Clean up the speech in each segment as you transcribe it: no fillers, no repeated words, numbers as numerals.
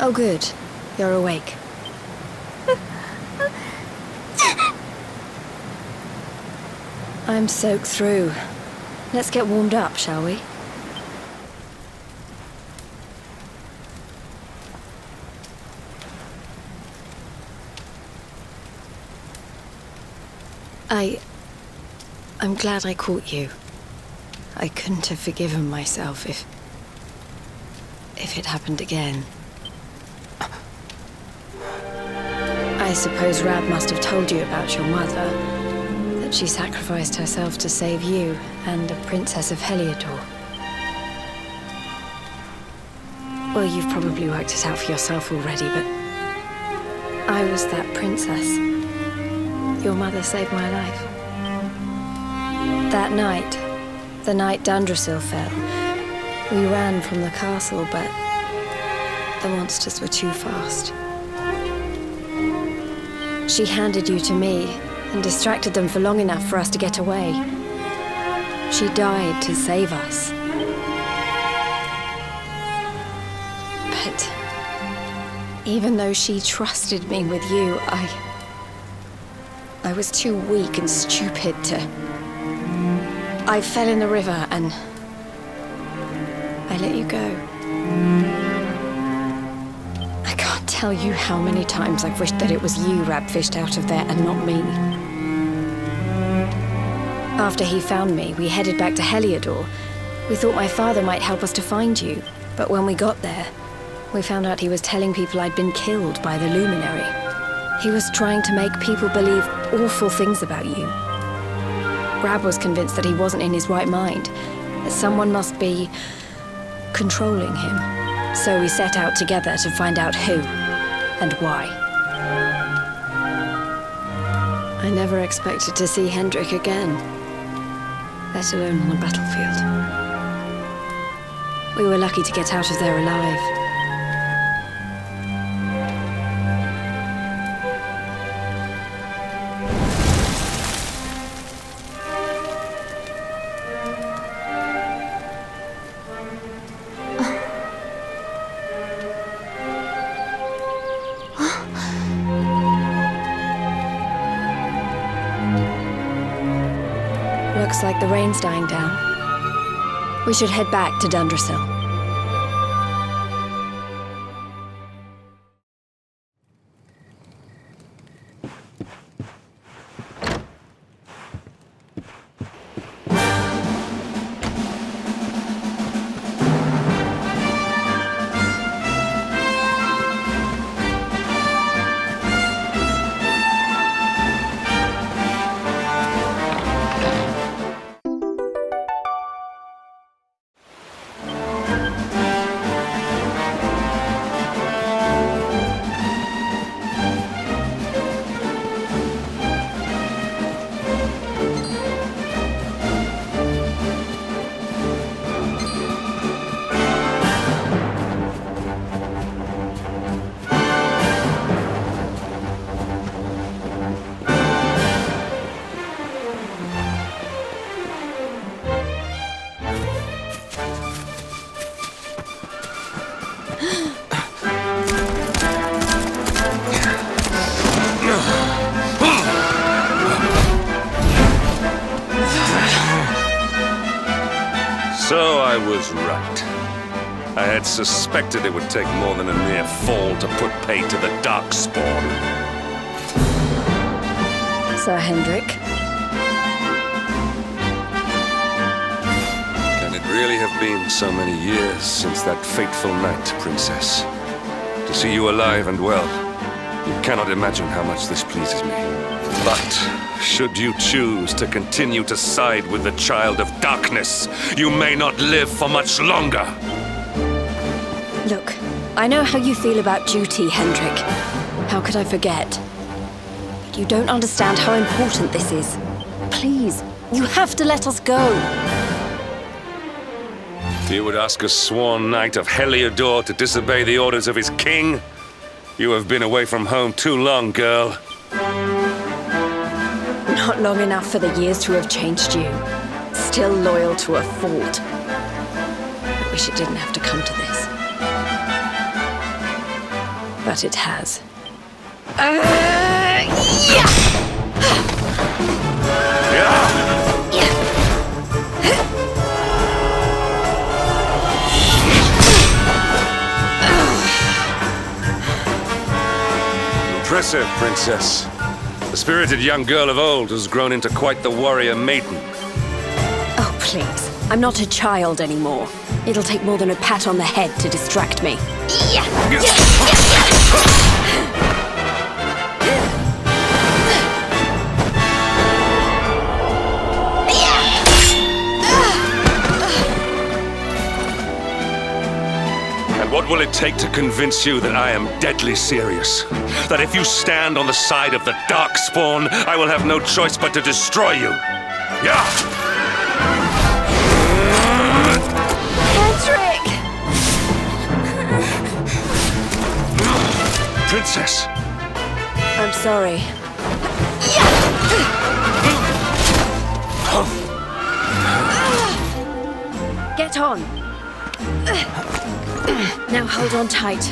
Oh, good. You're awake. I'm soaked through. Let's get warmed up, shall we? I'm glad I caught you. I couldn't have forgiven myself if it happened again. I suppose Rab must have told you about your mother, that she sacrificed herself to save you and a princess of Heliodor. Well, you've probably worked it out for yourself already, but I was that princess. Your mother saved my life. That night, the night Dundrasil fell, we ran from the castle, but the monsters were too fast. She handed you to me and distracted them for long enough for us to get away. She died to save us. But even though she trusted me with you, I was too weak and stupid to... I fell in the river and I let you go. I can't tell you how many times I've wished that it was you Rab fished out of there and not me. After he found me, we headed back to Heliodor. We thought my father might help us to find you, but when we got there, we found out he was telling people I'd been killed by the Luminary. He was trying to make people believe awful things about you. Rab was convinced that he wasn't in his right mind, that someone must be controlling him. So we set out together to find out who and why. I never expected to see Hendrik again, let alone on a battlefield. We were lucky to get out of there alive. Looks like the rain's dying down. We should head back to Dundrasil. So I was right. I had suspected it would take more than a mere fall to put pay to the Darkspawn. Sir Hendrik. Can it really have been so many years since that fateful night, Princess? To see you alive and well, you cannot imagine how much this pleases me. But should you choose to continue to side with the Child of Darkness, you may not live for much longer. Look, I know how you feel about duty, Hendrik. How could I forget? But you don't understand how important this is. Please, you have to let us go. You would ask a sworn knight of Heliodor to disobey the orders of his king? You have been away from home too long, girl. Not long enough for the years to have changed you. Still loyal to a fault. I wish it didn't have to come to this. but it has. Impressive, Princess. The spirited young girl of old has grown into quite the warrior maiden. Oh, please. I'm not a child anymore. It'll take more than a pat on the head to distract me. What will it take to convince you that I am deadly serious? That if you stand on the side of the Darkspawn, I will have no choice but to destroy you? Yeah! Patrick! Princess! I'm sorry. Get on. Now hold on tight.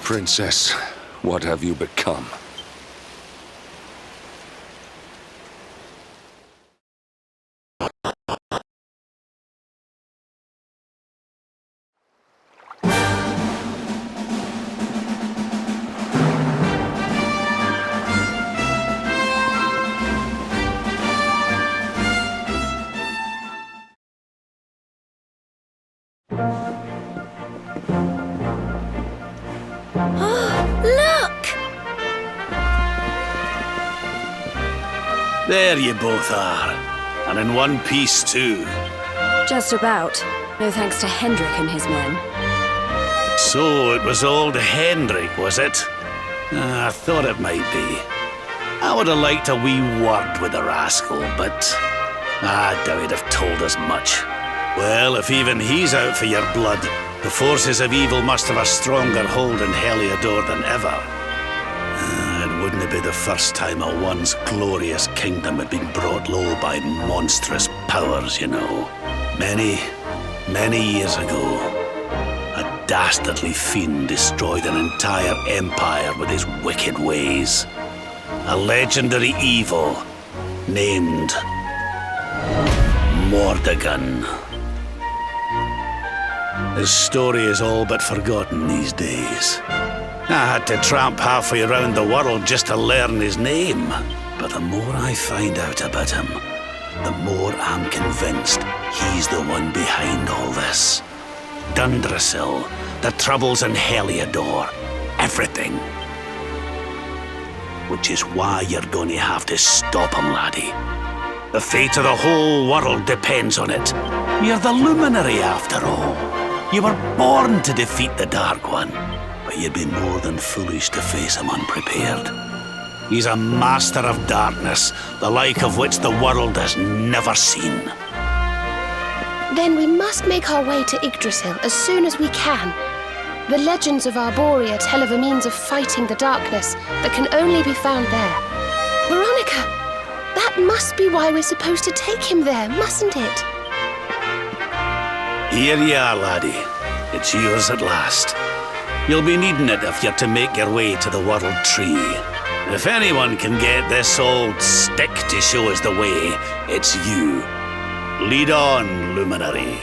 Princess, what have you become? Look! There you both are. And in one piece, too. Just about. No thanks to Hendrik and his men. So it was old Hendrik, was it? I thought it might be. I would have liked a wee word with the rascal, but I doubt he'd have told us much. Well, if even he's out for your blood, the forces of evil must have a stronger hold in Heliodor than ever. It wouldn't be the first time a once glorious kingdom had been brought low by monstrous powers, you know. Many years ago, a dastardly fiend destroyed an entire empire with his wicked ways. A legendary evil named Mordegon. His story is all but forgotten these days. I had to tramp halfway around the world just to learn his name. But the more I find out about him, the more I'm convinced he's the one behind all this. Dundrasil, the troubles in Heliodor, everything. Which is why you're going to have to stop him, laddie. The fate of the whole world depends on it. You're the luminary, after all. You were born to defeat the Dark One, but you'd be more than foolish to face him unprepared. He's a master of darkness, the like of which the world has never seen. Then we must make our way to Yggdrasil as soon as we can. The legends of Arborea tell of a means of fighting the darkness that can only be found there. Veronica, that must be why we're supposed to take him there, mustn't it? Here you are, laddie. It's yours at last. You'll be needing it if you're to make your way to the World Tree. If anyone can get this old stick to show us the way, it's you. Lead on, luminary.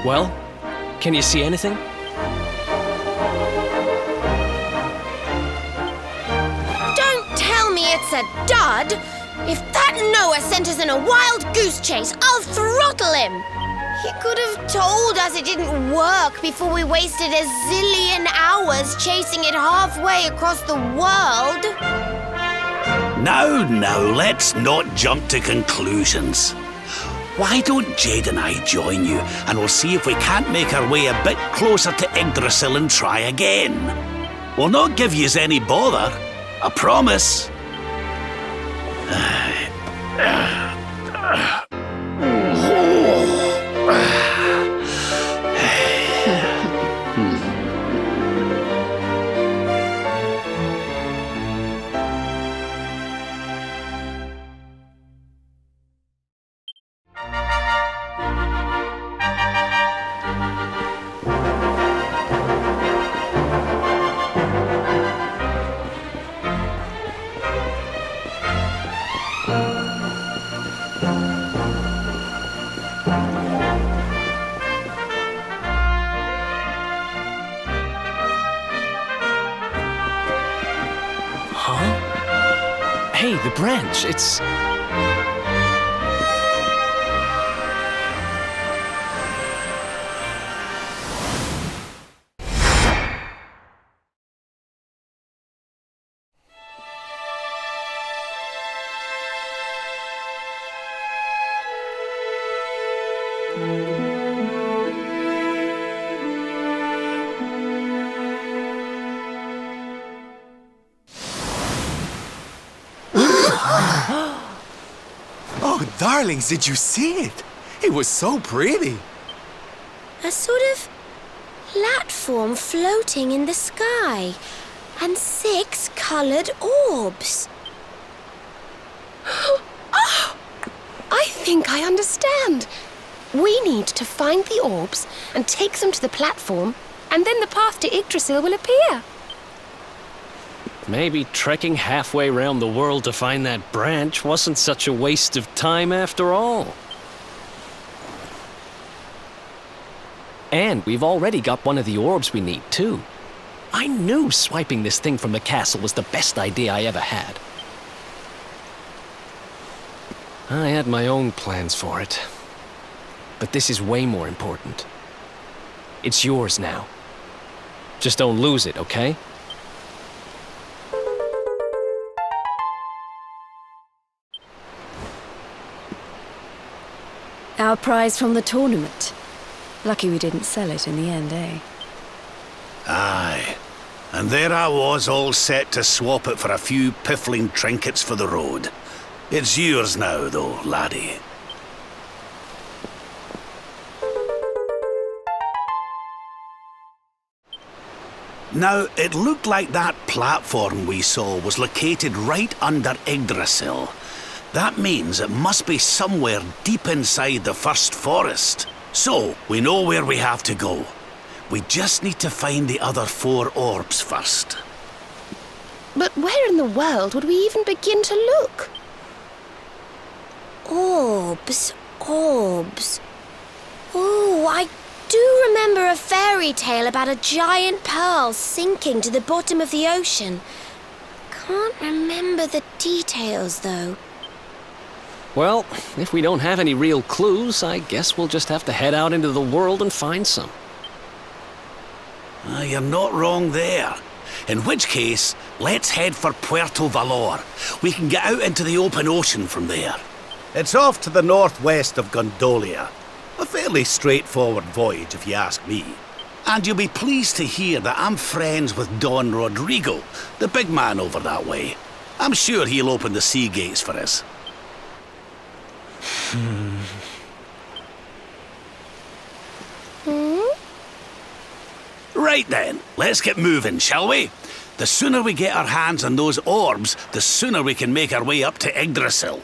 Well, can you see anything? Don't tell me it's a dud! If that Noah sent us in a wild goose chase, I'll throttle him! He could have told us it didn't work before we wasted a zillion hours chasing it halfway across the world. Now, let's not jump to conclusions. Why don't Jade and I join you, and we'll see if we can't make our way a bit closer to Yggdrasil and try again. We'll not give yous any bother, I promise. Hey, the branch, it's... Oh, darlings, did you see it? It was so pretty. A sort of platform floating in the sky, and 6 coloured orbs. Oh, I think I understand. We need to find the orbs and take them to the platform, and then the path to Yggdrasil will appear. Maybe trekking halfway around the world to find that branch wasn't such a waste of time after all. And we've already got one of the orbs we need, too. I knew swiping this thing from the castle was the best idea I ever had. I had my own plans for it. But this is way more important. It's yours now. Just don't lose it, okay? Our prize from the tournament. Lucky we didn't sell it in the end, eh? Aye. And there I was, all set to swap it for a few piffling trinkets for the road. It's yours now, though, laddie. Now, it looked like that platform we saw was located right under Yggdrasil. That means it must be somewhere deep inside the first forest. So, we know where we have to go. We just need to find the other 4 orbs first. But where in the world would we even begin to look? Orbs, orbs. Oh, I do remember a fairy tale about a giant pearl sinking to the bottom of the ocean. Can't remember the details, though. Well, if we don't have any real clues, I guess we'll just have to head out into the world and find some. You're not wrong there. In which case, let's head for Puerto Valor. We can get out into the open ocean from there. It's off to the northwest of Gondolia. A fairly straightforward voyage, if you ask me. And you'll be pleased to hear that I'm friends with Don Rodrigo, the big man over that way. I'm sure he'll open the sea gates for us. Right then, let's get moving, shall we? The sooner we get our hands on those orbs, the sooner we can make our way up to Yggdrasil.